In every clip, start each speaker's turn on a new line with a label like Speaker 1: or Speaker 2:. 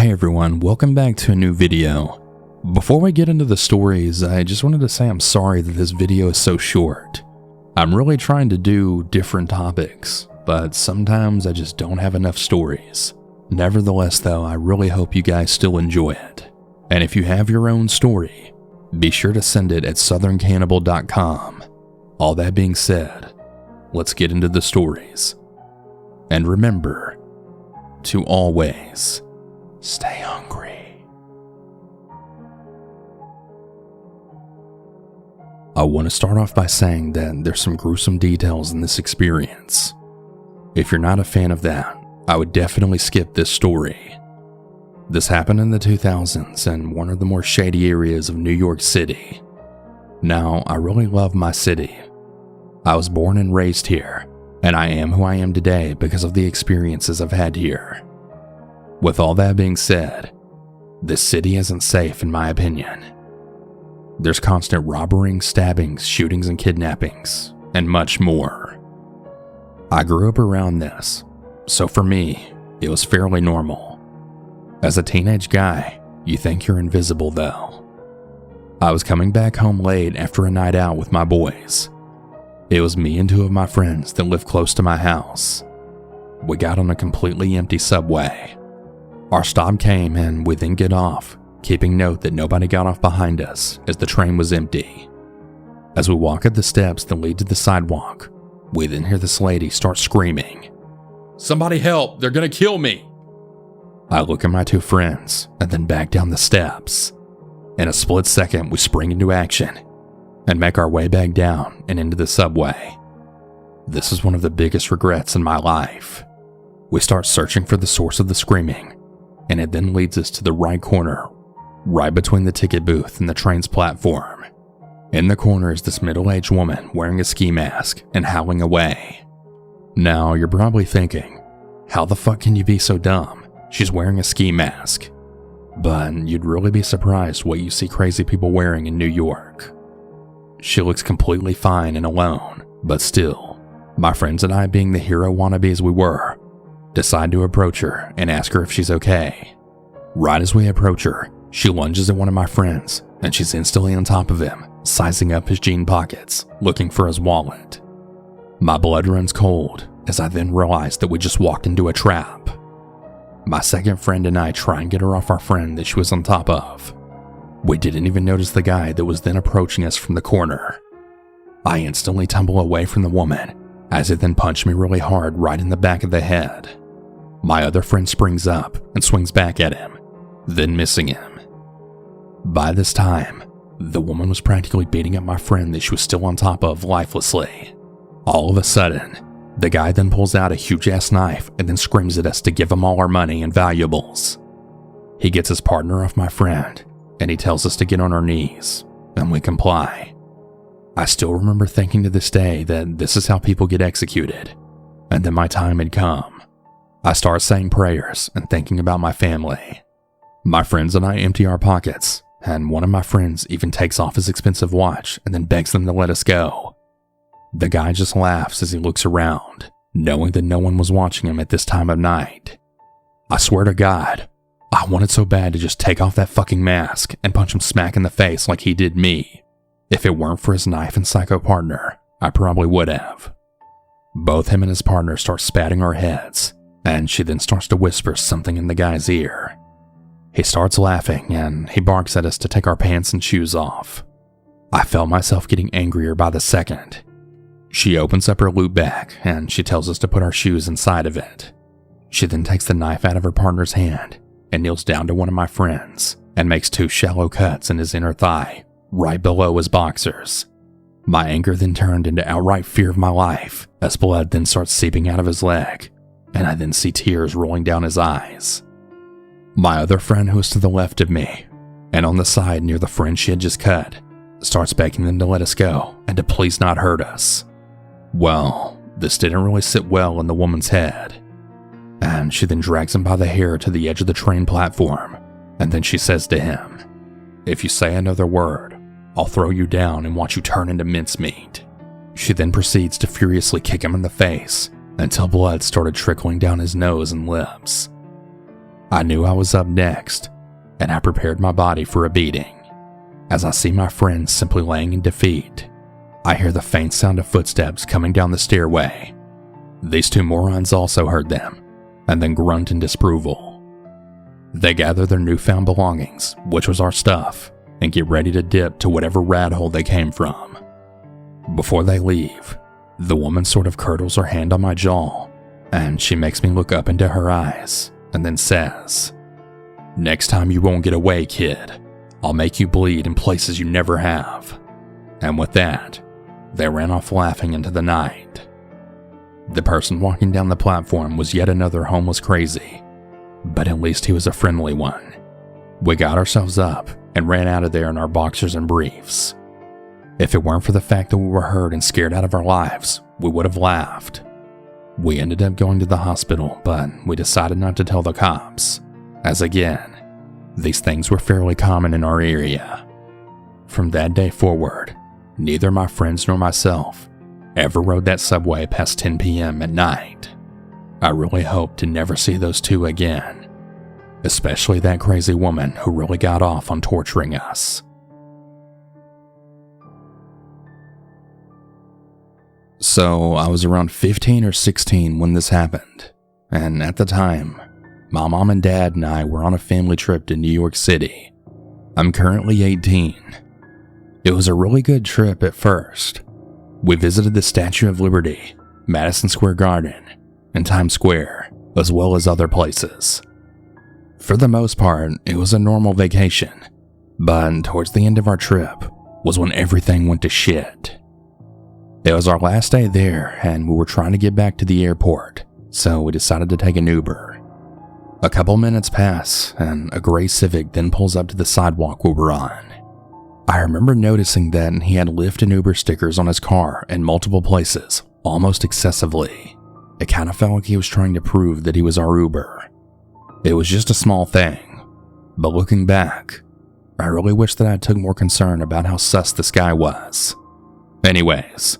Speaker 1: Hey everyone, welcome back to a new video. Before we get into the stories, I just wanted to say I'm sorry that this video is so short. I'm really trying to do different topics, but sometimes I just don't have enough stories. Nevertheless though, I really hope you guys still enjoy it. And if you have your own story, be sure to send it at southerncannibal.com. All that being said, let's get into the stories. And remember to always stay hungry. I want to start off by saying that there's some gruesome details in this experience. If you're not a fan of that, I would definitely skip this story. This happened in the 2000s in one of the more shady areas of New York City. Now, I really love my city. I was born and raised here, and I am who I am today because of the experiences I've had here. With all that being said, this city isn't safe in my opinion. There's constant robberies, stabbings, shootings, and kidnappings, and much more. I grew up around this, so for me, it was fairly normal. As a teenage guy, you think you're invisible though. I was coming back home late after a night out with my boys. It was me and two of my friends that lived close to my house. We got on a completely empty subway. Our stop came and we then get off, keeping note that nobody got off behind us as the train was empty. As we walk up the steps that lead to the sidewalk, we then hear this lady start screaming, "Somebody help, they're gonna kill me!" I look at my two friends and then back down the steps. In a split second, we spring into action and make our way back down and into the subway. This is one of the biggest regrets in my life. We start searching for the source of the screaming, and it then leads us to the right corner, right between the ticket booth and the train's platform. In the corner is this middle-aged woman wearing a ski mask and howling away. Now, you're probably thinking, how the fuck can you be so dumb? She's wearing a ski mask. But you'd really be surprised what you see crazy people wearing in New York. She looks completely fine and alone, but still, my friends and I, being the hero wannabes we were, decide to approach her and ask her if she's okay. Right as we approach her, she lunges at one of my friends and she's instantly on top of him, sizing up his jean pockets, looking for his wallet. My blood runs cold as I then realize that we just walked into a trap. My second friend and I try and get her off our friend that she was on top of. We didn't even notice the guy that was then approaching us from the corner. I instantly tumble away from the woman as it then punched me really hard right in the back of the head. My other friend springs up and swings back at him, then missing him. By this time, the woman was practically beating up my friend that she was still on top of lifelessly. All of a sudden, the guy then pulls out a huge-ass knife and then screams at us to give him all our money and valuables. He gets his partner off my friend, and he tells us to get on our knees, and we comply. I still remember thinking to this day that this is how people get executed, and then my time had come. I start saying prayers and thinking about my family. My friends and I empty our pockets, and one of my friends even takes off his expensive watch and then begs them to let us go. The guy just laughs as he looks around, knowing that no one was watching him at this time of night. I swear to God, I wanted so bad to just take off that fucking mask and punch him smack in the face like he did me. If it weren't for his knife and psycho partner, I probably would have. Both him and his partner start spatting our heads, and she then starts to whisper something in the guy's ear. He starts laughing and he barks at us to take our pants and shoes off. I felt myself getting angrier by the second. She opens up her loot bag and she tells us to put our shoes inside of it. She then takes the knife out of her partner's hand and kneels down to one of my friends and makes two shallow cuts in his inner thigh, right below his boxers. My anger then turned into outright fear of my life as blood then starts seeping out of his leg, and I then see tears rolling down his eyes. My other friend, who is to the left of me, and on the side near the friend she had just cut, starts begging them to let us go and to please not hurt us. Well, this didn't really sit well in the woman's head, and she then drags him by the hair to the edge of the train platform, and then she says to him, "If you say another word, I'll throw you down and watch you turn into mincemeat." She then proceeds to furiously kick him in the face until blood started trickling down his nose and lips. I knew I was up next, and I prepared my body for a beating. As I see my friends simply laying in defeat, I hear the faint sound of footsteps coming down the stairway. These two morons also heard them, and then grunt in disapproval. They gather their newfound belongings, which was our stuff, and get ready to dip to whatever rat hole they came from. Before they leave, the woman sort of curdles her hand on my jaw, and she makes me look up into her eyes, and then says, "Next time you won't get away, kid. I'll make you bleed in places you never have." And with that, they ran off laughing into the night. The person walking down the platform was yet another homeless crazy, but at least he was a friendly one. We got ourselves up and ran out of there in our boxers and briefs. If it weren't for the fact that we were hurt and scared out of our lives, we would have laughed. We ended up going to the hospital, but we decided not to tell the cops, as again, these things were fairly common in our area. From that day forward, neither my friends nor myself ever rode that subway past 10 p.m. at night. I really hope to never see those two again, especially that crazy woman who really got off on torturing us. So I was around 15 or 16 when this happened, and at the time, my mom and dad and I were on a family trip to New York City. I'm currently 18. It was a really good trip at first. We visited the Statue of Liberty, Madison Square Garden, and Times Square, as well as other places. For the most part, it was a normal vacation, but towards the end of our trip was when everything went to shit. It was our last day there, and we were trying to get back to the airport, so we decided to take an Uber. A couple minutes pass, and a gray Civic then pulls up to the sidewalk we were on. I remember noticing that he had Lyft and Uber stickers on his car in multiple places, almost excessively. It kind of felt like he was trying to prove that he was our Uber. It was just a small thing, but looking back, I really wish that I took more concern about how sus this guy was. Anyways,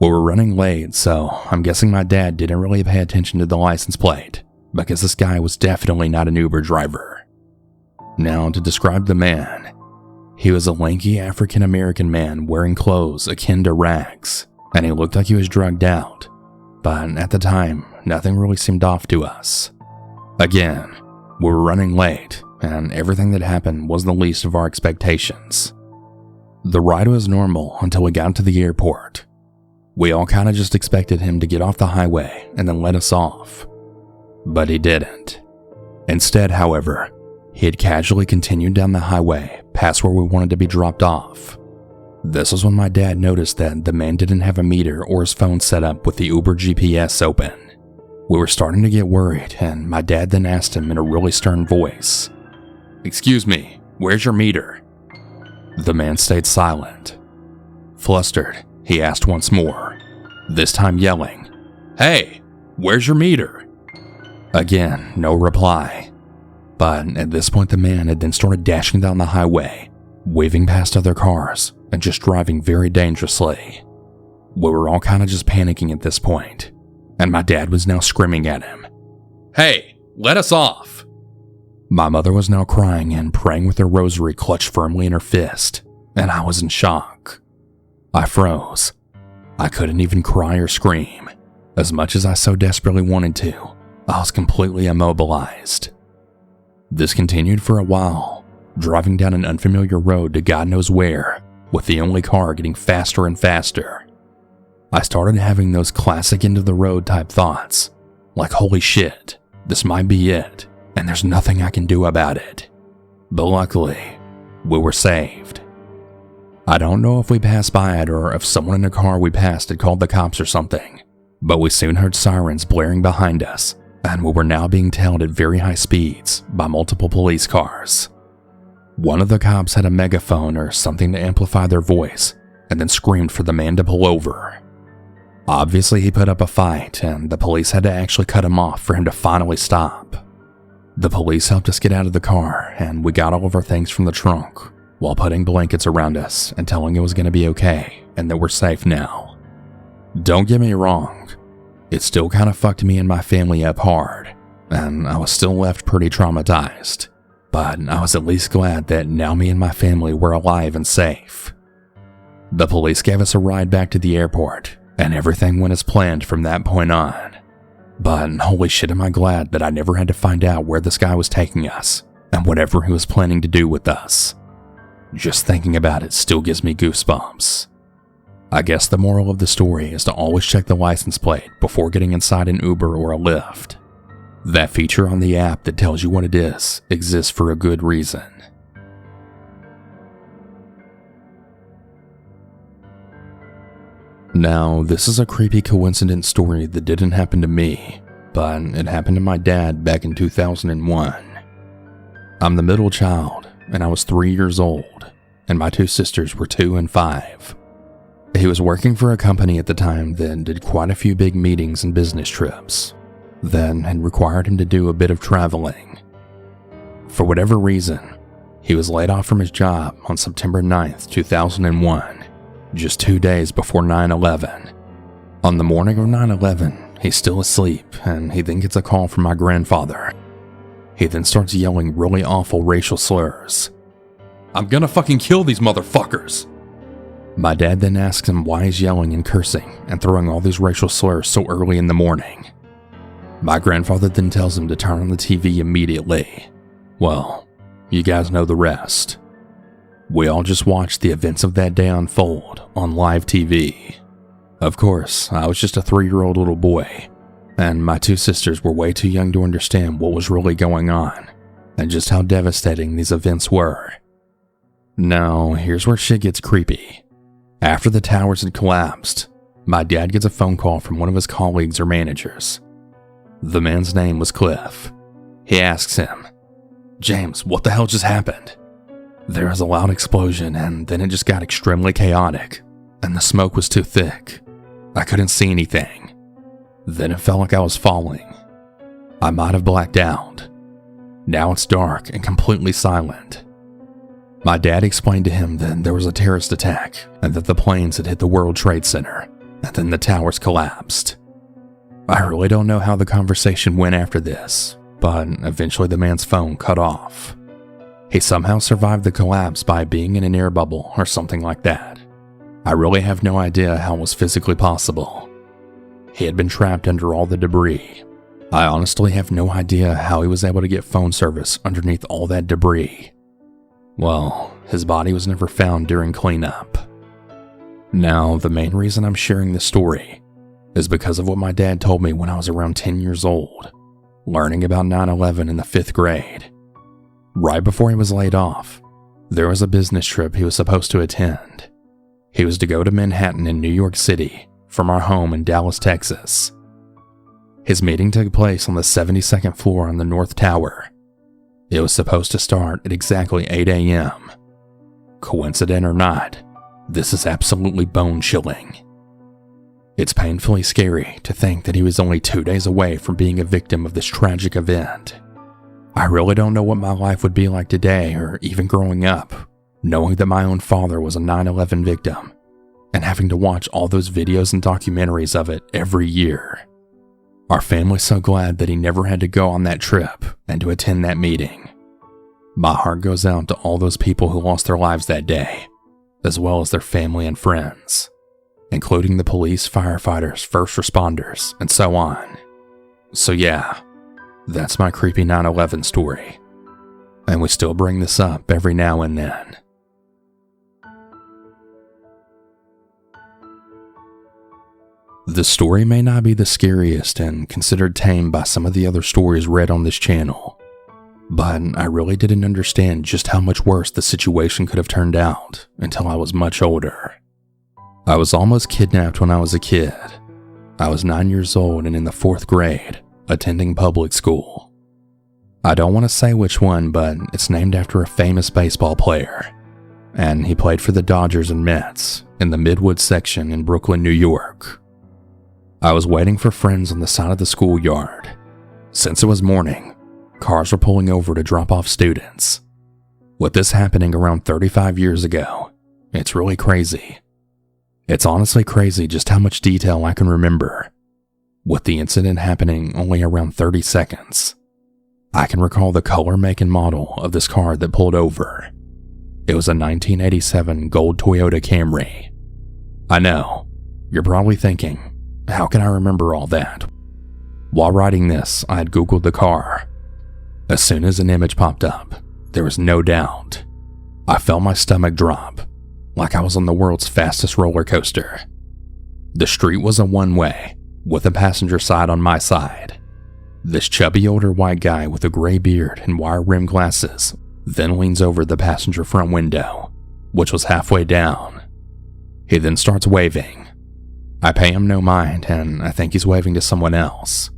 Speaker 1: we were running late, so I'm guessing my dad didn't really pay attention to the license plate, because this guy was definitely not an Uber driver. Now, to describe the man, he was a lanky African-American man wearing clothes akin to rags, and he looked like he was drugged out, but at the time, nothing really seemed off to us. Again, we were running late, and everything that happened was the least of our expectations. The ride was normal until we got to the airport. We all kind of just expected him to get off the highway and then let us off. But he didn't. Instead, however, he had casually continued down the highway past where we wanted to be dropped off. This was when my dad noticed that the man didn't have a meter or his phone set up with the Uber GPS open. We were starting to get worried, and my dad then asked him in a really stern voice, "Excuse me, where's your meter?" The man stayed silent. Flustered, he asked once more, this time yelling, "Hey, where's your meter?" Again, no reply. But at this point, the man had then started dashing down the highway, waving past other cars, and just driving very dangerously. We were all kind of just panicking at this point, and my dad was now screaming at him, "Hey, let us off!" My mother was now crying and praying with her rosary clutched firmly in her fist, and I was in shock. I froze. I couldn't even cry or scream. As much as I so desperately wanted to, I was completely immobilized. This continued for a while, driving down an unfamiliar road to God knows where, with the only car getting faster and faster. I started having those classic end-of-the-road type thoughts, like holy shit, this might be it, and there's nothing I can do about it. But luckily, we were saved. I don't know if we passed by it or if someone in the car we passed had called the cops or something, but we soon heard sirens blaring behind us, and we were now being tailed at very high speeds by multiple police cars. One of the cops had a megaphone or something to amplify their voice, and then screamed for the man to pull over. Obviously, he put up a fight, and the police had to actually cut him off for him to finally stop. The police helped us get out of the car, and we got all of our things from the trunk, while putting blankets around us and telling it was going to be okay, and that we're safe now. Don't get me wrong, it still kind of fucked me and my family up hard, and I was still left pretty traumatized, but I was at least glad that now me and my family were alive and safe. The police gave us a ride back to the airport, and everything went as planned from that point on. But holy shit am I glad that I never had to find out where this guy was taking us, and whatever he was planning to do with us. Just thinking about it still gives me goosebumps. I guess the moral of the story is to always check the license plate before getting inside an Uber or a Lyft. That feature on the app that tells you what it is exists for a good reason. Now, this is a creepy coincidence story that didn't happen to me, but it happened to my dad back in 2001. I'm the middle child, and I was 3 years old, and my two sisters were 2 and 5. He was working for a company at the time that did quite a few big meetings and business trips, then had required him to do a bit of traveling. For whatever reason, he was laid off from his job on September 9th, 2001, just 2 days before 9/11. On the morning of 9/11, he's still asleep, and he then gets a call from my grandfather. He then starts yelling really awful racial slurs. "I'm gonna fucking kill these motherfuckers!" My dad then asks him why he's yelling and cursing and throwing all these racial slurs so early in the morning. My grandfather then tells him to turn on the TV immediately. Well, you guys know the rest. We all just watched the events of that day unfold on live TV. Of course, I was just a 3-year-old little boy, and my two sisters were way too young to understand what was really going on, and just how devastating these events were. Now, here's where shit gets creepy. After the towers had collapsed, my dad gets a phone call from one of his colleagues or managers. The man's name was Cliff. He asks him, "James, what the hell just happened?" There was a loud explosion, and then it just got extremely chaotic, and the smoke was too thick. I couldn't see anything. Then it felt like I was falling. I might have blacked out. Now it's dark and completely silent. My dad explained to him that there was a terrorist attack and that the planes had hit the World Trade Center, and then the towers collapsed. I really don't know how the conversation went after this, but eventually the man's phone cut off. He somehow survived the collapse by being in an air bubble or something like that. I really have no idea how it was physically possible. He had been trapped under all the debris. I honestly have no idea how he was able to get phone service underneath all that debris. Well, his body was never found during cleanup. Now, the main reason I'm sharing this story is because of what my dad told me when I was around 10 years old, learning about 9/11 in the 5th grade. Right before he was laid off, there was a business trip he was supposed to attend. He was to go to Manhattan in New York City from our home in Dallas, Texas. His meeting took place on the 72nd floor on the North Tower. It was supposed to start at exactly 8 a.m. Coincident or not, this is absolutely bone-chilling. It's painfully scary to think that he was only 2 days away from being a victim of this tragic event. I really don't know what my life would be like today or even growing up, knowing that my own father was a 9/11 victim and having to watch all those videos and documentaries of it every year. Our family's so glad that he never had to go on that trip and to attend that meeting. My heart goes out to all those people who lost their lives that day, as well as their family and friends, including the police, firefighters, first responders, and so on. So yeah, that's my creepy 9/11 story, and we still bring this up every now and then. The story may not be the scariest and considered tame by some of the other stories read on this channel, but I really didn't understand just how much worse the situation could have turned out until I was much older. I was almost kidnapped when I was a kid. I was 9 years old and in the 4th grade, attending public school. I don't want to say which one, but it's named after a famous baseball player, and he played for the Dodgers and Mets in the Midwood section in Brooklyn, New York. I was waiting for friends on the side of the schoolyard. Since it was morning, cars were pulling over to drop off students. With this happening around 35 years ago, it's really crazy. It's honestly crazy just how much detail I can remember, with the incident happening only around 30 seconds. I can recall the color, make, and model of this car that pulled over. It was a 1987 gold Toyota Camry. I know, you're probably thinking, how can I remember all that? While writing this, I had Googled the car. As soon as an image popped up, there was no doubt. I felt my stomach drop, like I was on the world's fastest roller coaster. The street was a one-way, with a passenger side on my side. This chubby older white guy with a gray beard and wire-rimmed glasses then leans over the passenger front window, which was halfway down. He then starts waving. I pay him no mind, and I think he's waving to someone else.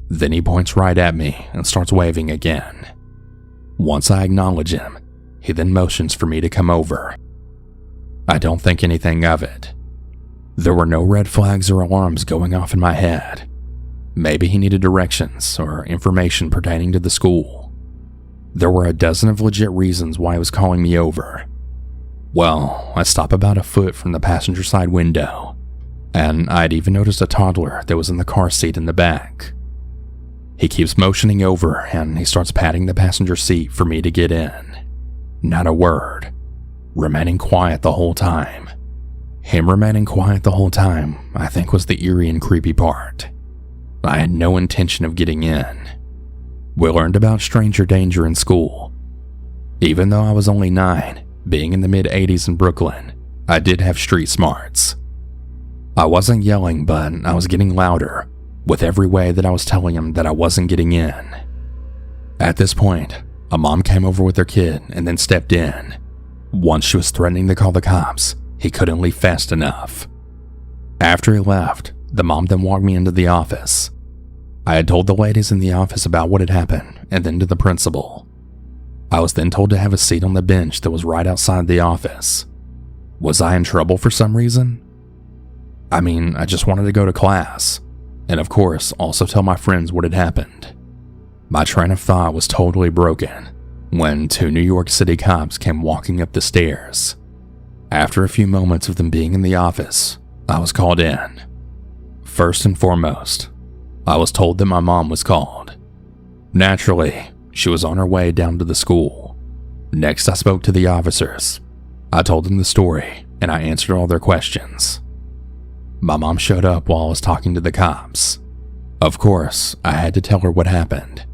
Speaker 1: Then he points right at me and starts waving again. Once I acknowledge him, he then motions for me to come over. I don't think anything of it. There were no red flags or alarms going off in my head. Maybe he needed directions or information pertaining to the school. There were a dozen of legit reasons why he was calling me over. Well, I stop about a foot from the passenger side window, and I'd even noticed a toddler that was in the car seat in the back. He keeps motioning over, and he starts patting the passenger seat for me to get in. Not a word. Remaining quiet the whole time. Him remaining quiet the whole time, I think, was the eerie and creepy part. I had no intention of getting in. We learned about stranger danger in school. Even though I was only 9, being in the mid-80s in Brooklyn, I did have street smarts. I wasn't yelling, but I was getting louder, with every way that I was telling him that I wasn't getting in. At this point, a mom came over with her kid and then stepped in. Once she was threatening to call the cops, he couldn't leave fast enough. After he left, the mom then walked me into the office. I had told the ladies in the office about what had happened, and then to the principal. I was then told to have a seat on the bench that was right outside the office. Was I in trouble for some reason? I mean, I just wanted to go to class, and of course, also tell my friends what had happened. My train of thought was totally broken when 2 New York City cops came walking up the stairs. After a few moments of them being in the office, I was called in. First and foremost, I was told that my mom was called. Naturally, she was on her way down to the school. Next, I spoke to the officers. I told them the story, and I answered all their questions. My mom showed up while I was talking to the cops. Of course, I had to tell her what happened.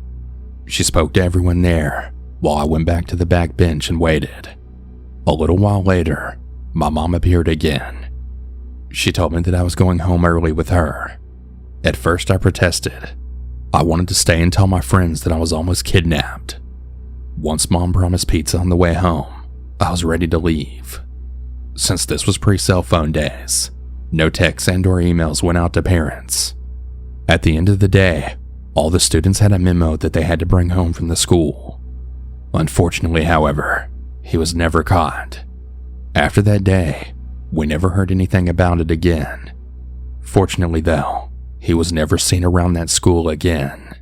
Speaker 1: She spoke to everyone there, while I went back to the back bench and waited. A little while later, my mom appeared again. She told me that I was going home early with her. At first, I protested. I wanted to stay and tell my friends that I was almost kidnapped. Once Mom promised pizza on the way home, I was ready to leave. Since this was pre-cell phone days, no texts and or emails went out to parents. At the end of the day, all the students had a memo that they had to bring home from the school. Unfortunately, however, he was never caught. After that day, we never heard anything about it again. Fortunately though, he was never seen around that school again.